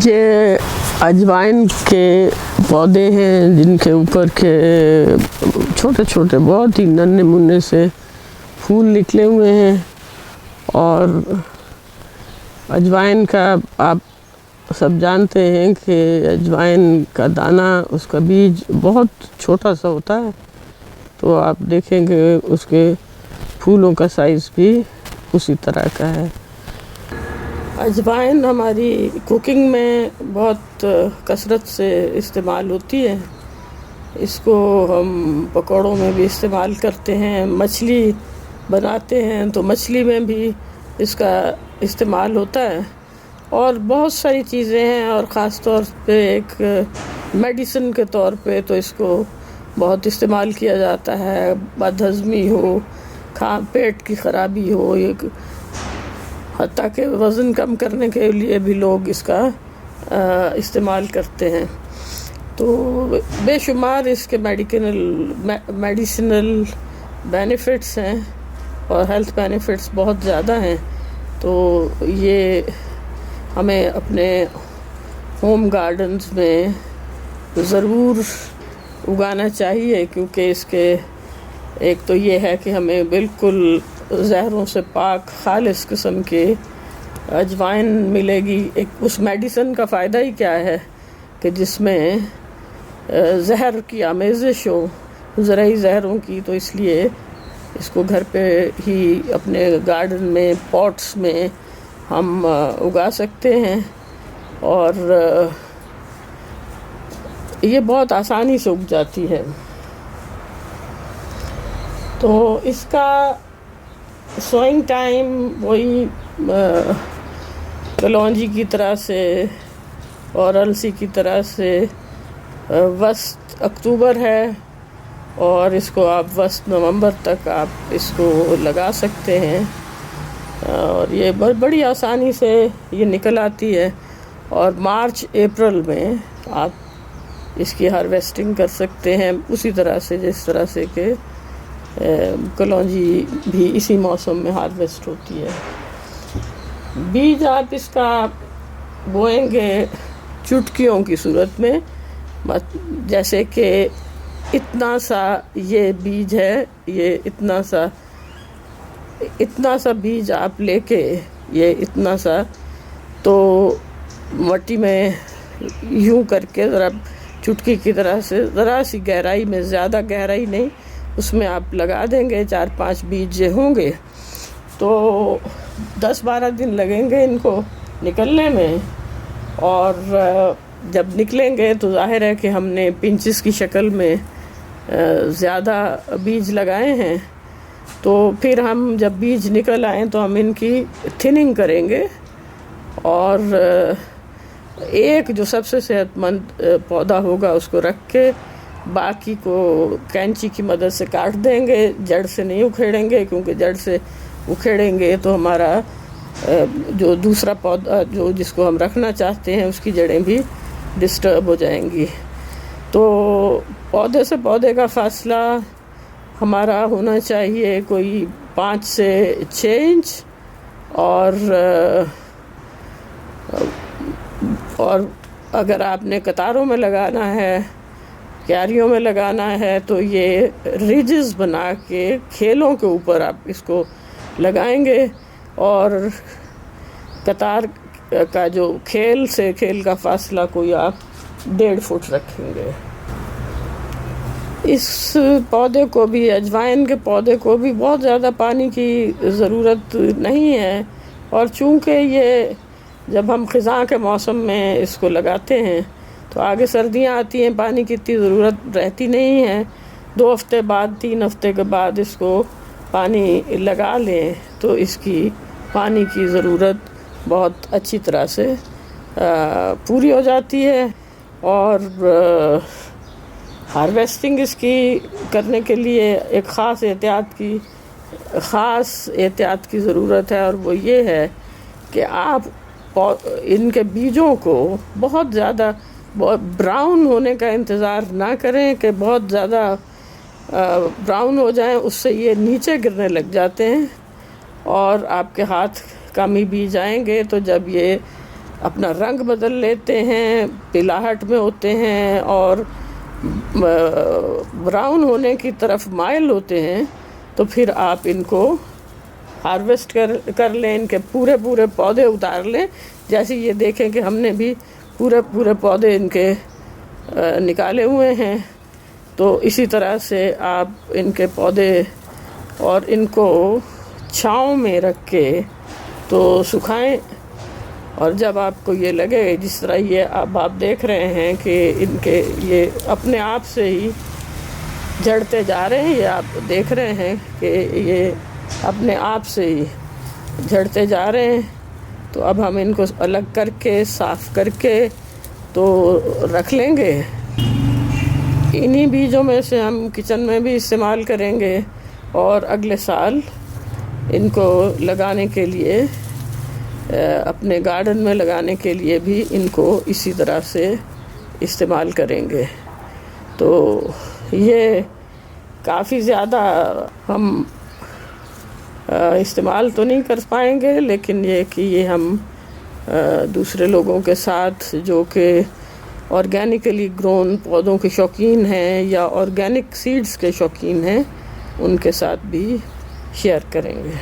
ये अजवाइन के पौधे हैं जिनके ऊपर के छोटे छोटे बहुत ही नन्हे मुन्ने से फूल निकले हुए हैं। और अजवाइन का आप सब जानते हैं कि अजवाइन का दाना, उसका बीज बहुत छोटा सा होता है, तो आप देखेंगे उसके फूलों का साइज़ भी उसी तरह का है। अजवाइन हमारी कुकिंग में बहुत कसरत से इस्तेमाल होती है। इसको हम पकौड़ों में भी इस्तेमाल करते हैं, मछली बनाते हैं तो मछली में भी इसका इस्तेमाल होता है, और बहुत सारी चीज़ें हैं। और ख़ास तौर पे एक मेडिसिन के तौर पे तो इसको बहुत इस्तेमाल किया जाता है। बदहज़मी हो, पेट की ख़राबी हो, एक हत्ता के वज़न कम करने के लिए भी लोग इसका इस्तेमाल करते हैं। तो बेशुमार इसके मेडिसिनल बेनिफिट्स हैं और हेल्थ बेनिफिट्स बहुत ज़्यादा हैं। तो ये हमें अपने होम गार्डन्स में ज़रूर उगाना चाहिए, क्योंकि इसके एक तो ये है कि हमें बिल्कुल ज़हरों से पाक खालिस किस्म के अजवाइन मिलेगी। एक उस मेडिसिन का फ़ायदा ही क्या है कि जिसमें ज़हर की आमेज़िश हो, ज़रूरी ज़हरों की, तो इसलिए इसको घर पे ही अपने गार्डन में पॉट्स में हम उगा सकते हैं। और ये बहुत आसानी से उग जाती है। तो इसका सोइंग टाइम वही कलौंजी की तरह से और अलसी की तरह से वस्त अक्टूबर है, और इसको आप वस्त नवंबर तक आप इसको लगा सकते हैं। और ये बड़ी आसानी से ये निकल आती है, और मार्च अप्रैल में आप इसकी हार्वेस्टिंग कर सकते हैं, उसी तरह से जिस तरह से कि कलौंजी भी इसी मौसम में हार्वेस्ट होती है। बीज आप इसका बोएंगे चुटकियों की सूरत में, जैसे कि इतना सा ये बीज है, ये इतना सा बीज आप लेके, ये इतना सा तो मिट्टी में यूं करके ज़रा चुटकी की तरह से ज़रा सी गहराई में, ज़्यादा गहराई नहीं, उसमें आप लगा देंगे। 4-5 बीज होंगे तो 10-12 दिन लगेंगे इनको निकलने में। और जब निकलेंगे तो जाहिर है कि हमने पिंचेस की शक्ल में ज़्यादा बीज लगाए हैं। तो फिर हम जब बीज निकल आए तो हम इनकी थिनिंग करेंगे, और एक जो सबसे सेहतमंद पौधा होगा उसको रख के बाकी को कैंची की मदद से काट देंगे। जड़ से नहीं उखेड़ेंगे, क्योंकि जड़ से उखेड़ेंगे तो हमारा जो दूसरा पौधा जो जिसको हम रखना चाहते हैं उसकी जड़ें भी डिस्टर्ब हो जाएंगी। तो पौधे से पौधे का फासला हमारा होना चाहिए कोई 5 से 6 इंच। और अगर आपने कतारों में लगाना है, क्यारियों में लगाना है, तो ये रिजेस बना के खेलों के ऊपर आप इसको लगाएंगे, और कतार का जो खेल से खेल का फासला कोई आप 1.5 फुट रखेंगे। इस पौधे को भी, अजवाइन के पौधे को भी बहुत ज़्यादा पानी की ज़रूरत नहीं है। और चूँकि ये जब हम ख़ज़ां के मौसम में इसको लगाते हैं तो आगे सर्दियाँ आती हैं, पानी की इतनी ज़रूरत रहती नहीं है। 2 हफ्ते बाद, 3 हफ्ते के बाद इसको पानी लगा लें तो इसकी पानी की ज़रूरत बहुत अच्छी तरह से पूरी हो जाती है। और हार्वेस्टिंग इसकी करने के लिए एक ख़ास एहतियात की ज़रूरत है, और वो ये है कि आप इनके बीजों को बहुत ज़्यादा ब्राउन होने का इंतज़ार ना करें कि बहुत ज़्यादा ब्राउन हो जाएं, उससे ये नीचे गिरने लग जाते हैं और आपके हाथ कम ही बीज आएंगे। तो जब ये अपना रंग बदल लेते हैं, पिलाहट में होते हैं और ब्राउन होने की तरफ माइल होते हैं, तो फिर आप इनको हार्वेस्ट कर लें, इनके पूरे पूरे पौधे उतार लें। जैसे ये देखें कि हमने भी पूरे पूरे पौधे इनके निकाले हुए हैं। तो इसी तरह से आप इनके पौधे और इनको छांव में रख के तो सुखाएं। और जब आपको ये लगे, जिस तरह ये अब आप देख रहे हैं कि इनके ये अपने आप से ही झड़ते जा रहे हैं, ये आप देख रहे हैं कि ये अपने आप से ही झड़ते जा रहे हैं, तो अब हम इनको अलग करके साफ़ करके तो रख लेंगे। इन्हीं बीजों में से हम किचन में भी इस्तेमाल करेंगे और अगले साल इनको लगाने के लिए, अपने गार्डन में लगाने के लिए भी इनको इसी तरह से इस्तेमाल करेंगे। तो ये काफ़ी ज़्यादा हम इस्तेमाल तो नहीं कर पाएंगे, लेकिन ये कि ये हम दूसरे लोगों के साथ जो कि ऑर्गेनिकली ग्रोन पौधों के शौकीन हैं या ऑर्गेनिक सीड्स के शौकीन हैं, उनके साथ भी शेयर करेंगे।